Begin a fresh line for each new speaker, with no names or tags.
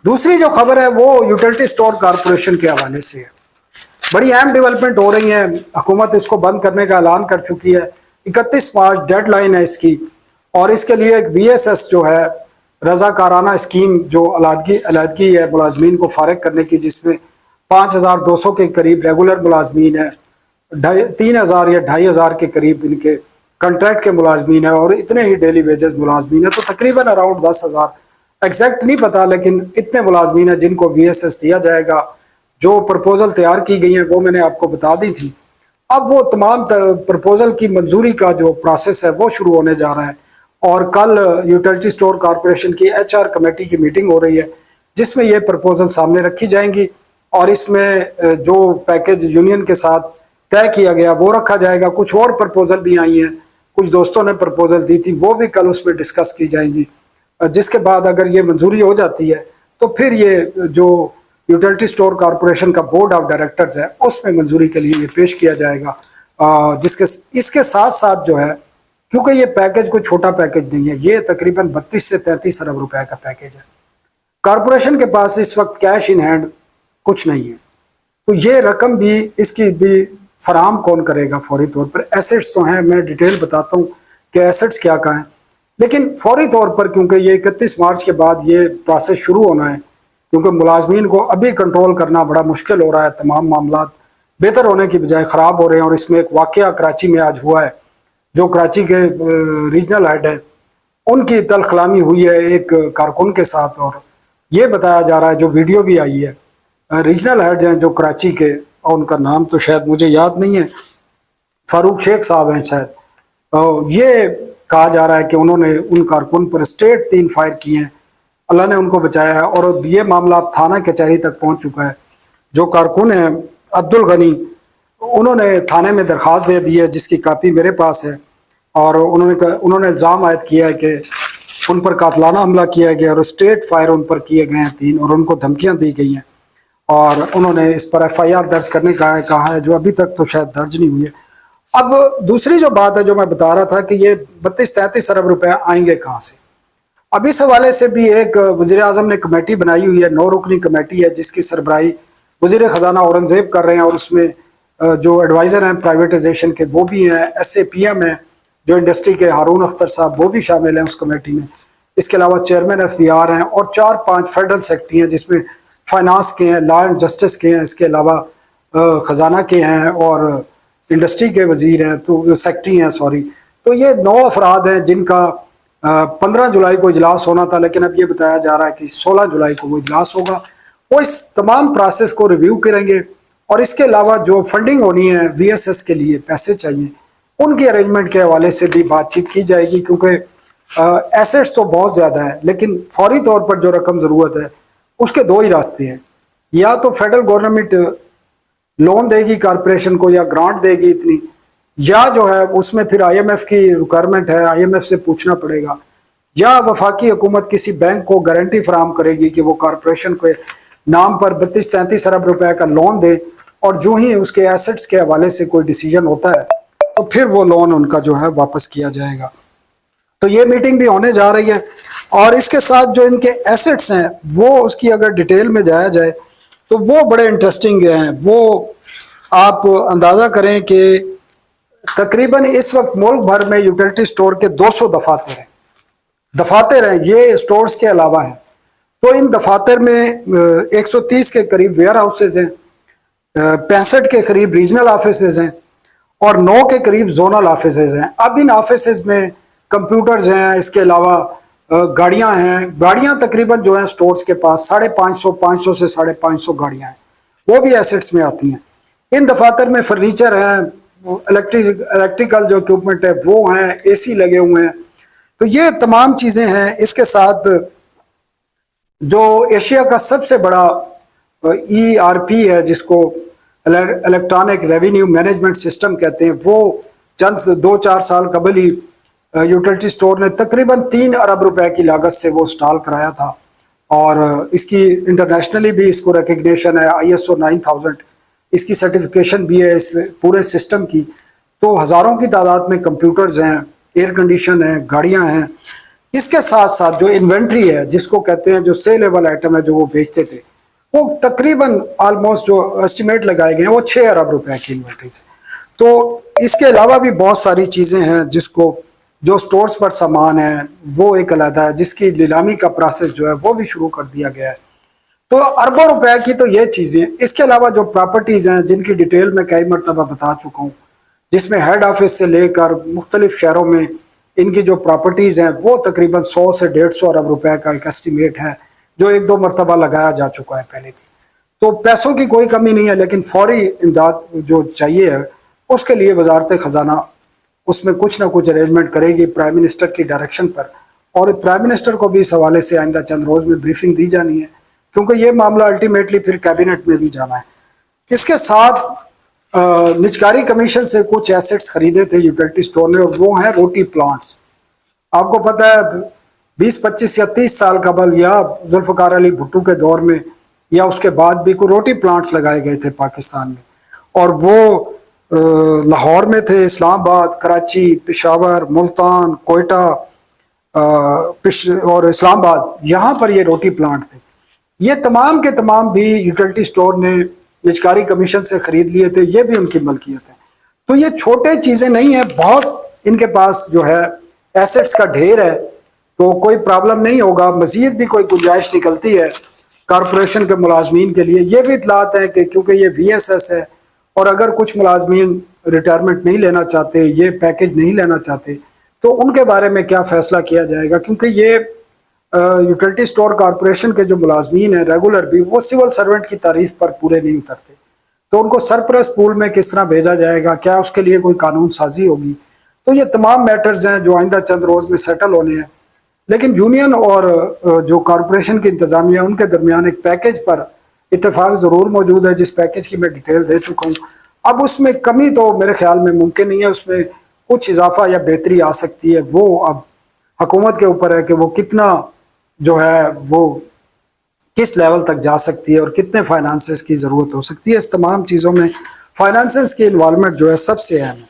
دوسری جو خبر ہے وہ یوٹیلٹی اسٹور کارپوریشن کے حوالے سے ہے. بڑی اہم ڈیولپمنٹ ہو رہی ہیں. حکومت اس کو بند کرنے کا اعلان کر چکی ہے. 31 مارچ ڈیڈ لائن ہے اس کی. اور اس کے لیے ایک بی ایس ایس جو ہے رضاکارانہ اسکیم جو علیحدگی ہے ملازمین کو فارغ کرنے کی، جس میں 5200 کے قریب ریگولر ملازمین ہیں، 3000 یا 2500 کے قریب ان کے کنٹریکٹ کے ملازمین ہیں، اور اتنے ہی ڈیلی ویجز ملازمین ہیں. تو تقریباً اراؤنڈ 10,000، ایگزیکٹ نہیں پتا، لیکن اتنے ملازمین ہیں جن کو بی ایس ایس دیا جائے گا. جو پرپوزل تیار کی گئی ہیں وہ میں نے آپ کو بتا دی تھی. اب وہ تمام پرپوزل کی منظوری کا جو پروسیس ہے وہ شروع ہونے جا رہا ہے. اور کل یوٹیلٹی اسٹور کارپوریشن کی ایچ آر کمیٹی کی میٹنگ ہو رہی ہے، جس میں یہ پرپوزل سامنے رکھی جائیں گی، اور اس میں جو پیکج یونین کے ساتھ طے کیا گیا وہ رکھا جائے گا. کچھ اور پرپوزل بھی آئی ہیں، کچھ دوستوں نے پرپوزل دی تھی، وہ بھی کل اس میں ڈسکس کی جائیں گی. جس کے بعد اگر یہ منظوری ہو جاتی ہے تو پھر یہ جو یوٹیلٹی اسٹور کارپوریشن کا بورڈ آف ڈائریکٹرز ہے اس میں منظوری کے لیے یہ پیش کیا جائے گا. اس کے ساتھ ساتھ جو ہے، کیونکہ یہ پیکج کوئی چھوٹا پیکج نہیں ہے، یہ تقریباً 32 سے 33 ارب روپے کا پیکج ہے. کارپوریشن کے پاس اس وقت کیش ان ہینڈ کچھ نہیں ہے، تو یہ رقم بھی اس کی بھی فراہم کون کرے گا فوری طور پر. ایسٹس تو ہیں، میں ڈیٹیل بتاتا ہوں کہ ایسٹس کیا کہاں ہیں، لیکن فوری طور پر کیونکہ یہ 31 مارچ کے بعد یہ پروسیس شروع ہونا ہے، کیونکہ ملازمین کو ابھی کنٹرول کرنا بڑا مشکل ہو رہا ہے. تمام معاملات بہتر ہونے کی بجائے خراب ہو رہے ہیں. اور اس میں ایک واقعہ کراچی میں آج ہوا ہے، جو کراچی کے ریجنل ہیڈ ہیں ان کی تلخ کلامی ہوئی ہے ایک کارکن کے ساتھ. اور یہ بتایا جا رہا ہے، جو ویڈیو بھی آئی ہے، ریجنل ہیڈ ہیں جو کراچی کے، اور ان کا نام تو شاید مجھے یاد نہیں ہے، فاروق شیخ صاحب ہیں شاید. یہ کہا جا رہا ہے کہ انہوں نے ان کارکن پر اسٹریٹ 3 فائر کیے ہیں. اللہ نے ان کو بچایا ہے، اور یہ معاملہ تھانہ کچہری تک پہنچ چکا ہے. جو کارکن ہیں عبدالغنی، انہوں نے تھانے میں درخواست دے دی ہے، جس کی کاپی میرے پاس ہے. اور انہوں نے الزام عائد کیا ہے کہ ان پر قاتلانہ حملہ کیا گیا، اور اسٹریٹ فائر ان پر کیے گئے ہیں 3، اور ان کو دھمکیاں دی گئی ہیں. اور انہوں نے اس پر ایف آئی آر درج کرنے کا کہا ہے، جو ابھی تک تو شاید درج نہیں ہوئی ہے. اب دوسری جو بات ہے جو میں بتا رہا تھا کہ یہ 32-33 ارب روپے آئیں گے کہاں سے. اب اس حوالے سے بھی ایک وزیر اعظم نے کمیٹی بنائی ہوئی ہے، 9 رکنی کمیٹی ہے، جس کی سربراہی وزیر خزانہ اورنگزیب کر رہے ہیں. اور اس میں جو ایڈوائزر ہیں پرائیویٹائزیشن کے وہ بھی ہیں، ایس اے پی ایم ہیں جو انڈسٹری کے، ہارون اختر صاحب، وہ بھی شامل ہیں اس کمیٹی میں. اس کے علاوہ چیئرمین ایف بی آر ہیں، اور 4-5 فیڈرل سیکرٹری ہیں، جس میں فائنانس کے ہیں، لا اینڈ جسٹس کے ہیں، اس کے علاوہ خزانہ کے ہیں، اور انڈسٹری کے وزیر ہیں، تو سیکرٹری ہیں سوری. تو یہ 9 افراد ہیں جن کا 15 جولائی کو اجلاس ہونا تھا، لیکن اب یہ بتایا جا رہا ہے کہ 16 جولائی کو وہ اجلاس ہوگا. وہ اس تمام پروسیس کو ریویو کریں گے. اور اس کے علاوہ جو فنڈنگ ہونی ہے وی ایس ایس کے لیے، پیسے چاہیے، ان کی ارینجمنٹ کے حوالے سے بھی بات چیت کی جائے گی. کیونکہ ایسٹس تو بہت زیادہ ہیں، لیکن فوری طور پر جو رقم ضرورت ہے اس کے 2 ہی راستے ہیں. یا تو فیڈرل گورنمنٹ لون دے گی کارپوریشن کو، یا گرانٹ دے گی اتنی، یا جو ہے اس میں پھر آئی ایم ایف کی ریکوائرمنٹ ہے، آئی ایم ایف سے پوچھنا پڑے گا، یا وفاقی حکومت کسی بینک کو گارنٹی فراہم کرے گی کہ وہ کارپوریشن کے نام پر 32-33 ارب روپے کا لون دے. اور جو ہی اس کے ایسٹس کے حوالے سے کوئی ڈیسیجن ہوتا ہے تو پھر وہ لون ان کا جو ہے واپس کیا جائے گا. تو یہ میٹنگ بھی ہونے جا رہی ہے. اور اس کے ساتھ جو ان کے ایسٹس ہیں وہ اس کی اگر ڈیٹیل میں جایا جائے تو وہ بڑے انٹرسٹنگ ہیں. وہ آپ اندازہ کریں کہ تقریباً اس وقت ملک بھر میں یوٹیلٹی سٹور کے 200 دفاتر ہیں. یہ سٹورز کے علاوہ ہیں. تو ان دفاتر میں 130 کے قریب ویئر ہاؤسز ہیں، 65 کے قریب ریجنل آفیسز ہیں، اور 9 کے قریب زونل آفیسز ہیں. اب ان آفیسز میں کمپیوٹرز ہیں، اس کے علاوہ گاڑیاں ہیں. گاڑیاں تقریباً جو ہیں سٹورز کے پاس 550 سے 550 گاڑیاں ہیں، وہ بھی ایسٹس میں آتی ہیں. ان دفاتر میں فرنیچر ہیں، الیکٹریکل جو اکوپمنٹ ہے وہ ہیں، اے سی لگے ہوئے ہیں. تو یہ تمام چیزیں ہیں. اس کے ساتھ جو ایشیا کا سب سے بڑا ای آر پی ہے، جس کو الیکٹرانک ریونیو مینجمنٹ سسٹم کہتے ہیں، وہ چند 2-4 سال قبل ہی یوٹیلٹی سٹور نے تقریباً 3 ارب روپے کی لاگت سے وہ انسٹال کرایا تھا. اور اس کی انٹرنیشنلی بھی اس کو ریکگنیشن ہے، ISO 9000 اس کی سرٹیفکیشن بھی ہے اس پورے سسٹم کی. تو ہزاروں کی تعداد میں کمپیوٹرز ہیں، ایئر کنڈیشن ہیں، گاڑیاں ہیں. اس کے ساتھ ساتھ جو انوینٹری ہے جس کو کہتے ہیں جو سیلیبل آئٹم ہے جو وہ بیچتے تھے وہ تقریباً آلموسٹ جو اسٹیمیٹ لگائے گئے ہیں وہ 6 ارب روپے کی انوینٹری سے. تو اس کے علاوہ بھی بہت ساری چیزیں ہیں جس کو جو سٹورز پر سامان ہے وہ ایک علیحدہ ہے جس کی نیلامی کا پروسیس جو ہے وہ بھی شروع کر دیا گیا ہے. تو اربوں روپے کی تو یہ چیزیں. اس کے علاوہ جو پراپرٹیز ہیں جن کی ڈیٹیل میں کئی مرتبہ بتا چکا ہوں جس میں ہیڈ آفس سے لے کر مختلف شہروں میں ان کی جو پراپرٹیز ہیں وہ تقریباً 100 سے 150 ارب روپے کا ایک اسٹیمیٹ ہے جو 1-2 مرتبہ لگایا جا چکا ہے پہلے بھی. تو پیسوں کی کوئی کمی نہیں ہے لیکن فوری امداد جو چاہیے ہے اس کے لیے وزارت خزانہ اس میں کچھ نہ کچھ ارینجمنٹ کرے گی پرائم منسٹر کی ڈائریکشن پر. اور پرائم منسٹر کو بھی اس حوالے سے آئندہ چند روز میں بریفنگ دی جانی ہے کیونکہ یہ معاملہ الٹیمیٹلی پھر کیبنٹ میں بھی جانا ہے. اس کے ساتھ نجکاری کمیشن سے کچھ ایسٹس خریدے تھے یوٹیلٹی سٹور نے اور وہ ہیں روٹی پلانٹس. آپ کو پتہ ہے 20, 25 یا 30 سال قبل یا ذوالفقار علی بھٹو کے دور میں یا اس کے بعد بھی کوئی روٹی پلانٹس لگائے گئے تھے پاکستان میں اور وہ لاہور میں تھے, اسلام آباد, کراچی, پشاور, ملتان, کوئٹہ اور اسلام آباد یہاں پر یہ روٹی پلانٹ تھے. یہ تمام کے تمام بھی یوٹیلٹی سٹور نے نجکاری کمیشن سے خرید لیے تھے, یہ بھی ان کی ملکیت ہے. تو یہ چھوٹے چیزیں نہیں ہیں, بہت ان کے پاس جو ہے ایسٹس کا ڈھیر ہے تو کوئی پرابلم نہیں ہوگا. مزید بھی کوئی گنجائش نکلتی ہے کارپوریشن کے ملازمین کے لیے. یہ بھی اطلاعات ہیں کہ کیونکہ یہ وی ایس ایس ہے اور اگر کچھ ملازمین ریٹائرمنٹ نہیں لینا چاہتے, یہ پیکج نہیں لینا چاہتے تو ان کے بارے میں کیا فیصلہ کیا جائے گا کیونکہ یہ یوٹیلٹی سٹور کارپوریشن کے جو ملازمین ہیں ریگولر بھی وہ سول سرونٹ کی تعریف پر پورے نہیں اترتے تو ان کو سرپرست پول میں کس طرح بھیجا جائے گا, کیا اس کے لیے کوئی قانون سازی ہوگی. تو یہ تمام میٹرز ہیں جو آئندہ چند روز میں سیٹل ہونے ہیں. لیکن یونین اور جو کارپوریشن کی انتظامیہ ان کے درمیان ایک پیکج پر اتفاق ضرور موجود ہے جس پیکج کی میں ڈیٹیل دے چکا ہوں. اب اس میں کمی تو میرے خیال میں ممکن نہیں ہے, اس میں کچھ اضافہ یا بہتری آ سکتی ہے. وہ اب حکومت کے اوپر ہے کہ وہ کتنا جو ہے وہ کس لیول تک جا سکتی ہے اور کتنے فائنانسز کی ضرورت ہو سکتی ہے. اس تمام چیزوں میں فائنانسز کی انوالومنٹ جو ہے سب سے اہم ہے.